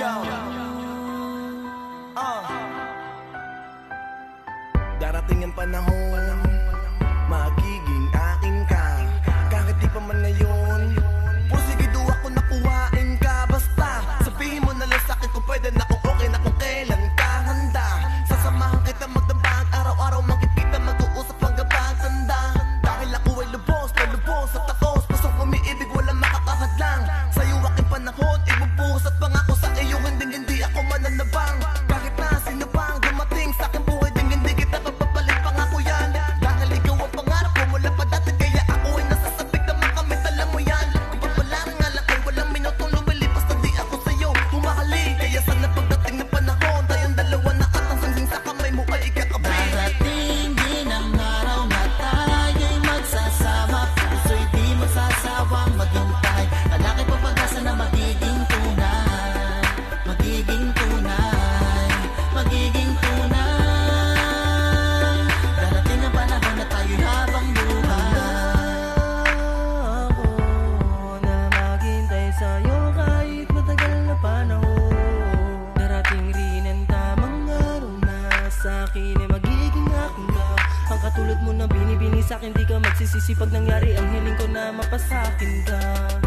Yo. Darating ang panahon, magiging akin ka. Kahit di pa man ngayon, porsigido ako nakuhain ka. Basta sabihin mo na lang sa'kin kung pwede na, kung okay na, kung kailan ka handa. Sasamahan kita magdambag, araw-araw magkikita, mag-uusap hanggang pagtanda. Dahil ako ay lubos na lubos at takos, pusong umiibig, walang makakahadlang. Sa'yo aking panahon, ibubuhos at pangako sa iyo, hindi ako mananabang. Kahit na sino pang dumating sa aking buhay, hindi kita papapalit, pangako yan. Dahil ikaw ang pangarap ko mula pa dati, kaya ako ay nasasabik na makamit, alam mo yan. Kung papalang nga lang ay walang minutong lumilipas na di ako sa'yo humahali. Kaya sana pagdating ng panahon, tayong dalawa na at ang sangging sa kamay mo ay ikakabit. Darating din ang araw na tayo'y magsasama, puso'y di magsasawang maghintay. Malaki pa pag-asa na magiging tunay, magiging tunay, magiging tunay. Darating ang panahon na tayo'y habang buhay. Ako na maghintay sa'yo kahit matagal na panahon. Darating rin ang tamang araw na sa'kin ay magiging akin ka. Ang katulad mo na binibini sa'kin, di ka magsisisi pag nangyari ang hiling ko na mapasakin ka.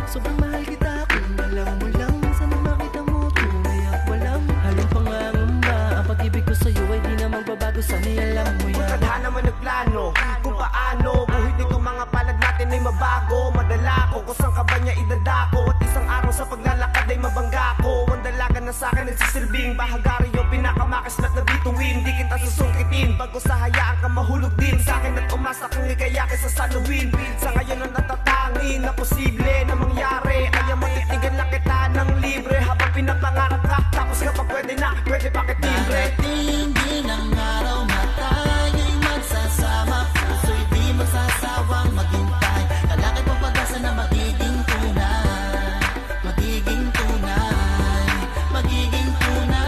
Sobrang mahal kita kung alam mo lang, sana makita mo tunay at walang halong pangangamba. Ang pag-ibig ko sa'yo ay di na magbabago, sana'y alam mo yan. Tadhana man nagplano kung paano buhit nitong mga palad natin ay mabago. Madala ko kung saan ka ba niya idadako, at isang araw sa paglalakad ay mabangga ko. Ang dalaga na sa'kin nagsisilbing bahagari, yung pinakamakaslat na bituin. Di kita susungkitin bago sa hayaan ka mahulog din sa'kin, at umasa kang ligaya kaysa saluhin. Sa ngayon ang natatangin na posible na mangyari ay ang matitigan na kita ng libre. Habang pinapangarap ka, tapos ka pa pwede na, pwede pa kitibre. Darating din ang araw na tayo'y magsasama, puso'y di magsasawang maghintay. Kalaki pa pag-asa na magiging tunay, magiging tunay, magiging tunay.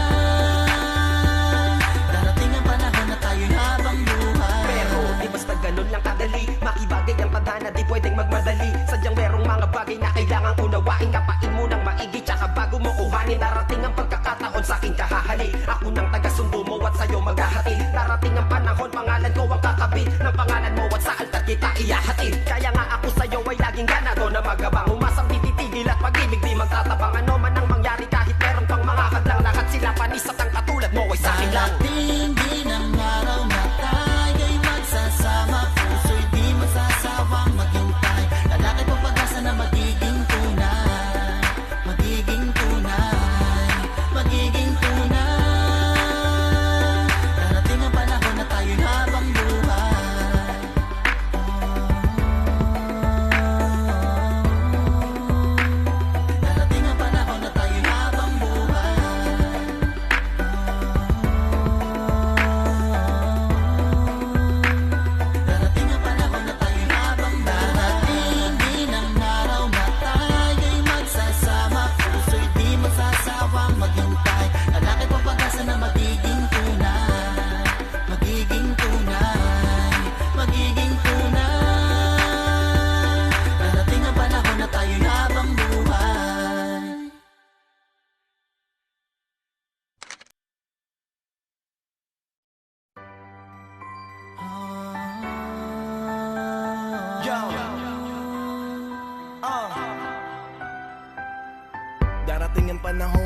Darating ang panahon na tayo'y habang buhay. Pero di basta ganun lang kadali, makibagay ang tadhana, di pwedeng magmadali. Sadyang merong mga bagay na kailangang unawain, kapain mo ng maigi, tsaka bago mo kuhanin. Darating ang pagkakataon, sa'kin kahahali, ako nang taga-sundo mo at sa'yo maghahati. Darating ang panahon, pangalan ko ang kakabit ng pangalan mo at sa altar kita iyahatid. Kaya nga ako sa'yo ay laging ganado na magabang, umasang di titigil at pag-ibig di magtatabang. Ano man ang mangyari kahit meron pang mga hadlang, lahat sila panis at ang katulad mo ay sa'kin lang. Darating din ang araw na tayo'y magsasama, puso'y di magsasawang maghintay. Lalaki pa pag-asa na magiging tunay, magiging tunay, magiging tunay. Darating ang panahon na tayo'y habang buhay. Darating ang panahon na tayo'y habang buhay. Darating ang panahon na tayo'y habang darating din ang araw na tayo'y magsasama, puso'y di magsasawang maghintay. Lalaki pa pag-asa na magiging tunay, magiging tunay, magiging tunay. Darating ang panahon na tayo'y habang buhay. Yo. Darating ang panahon,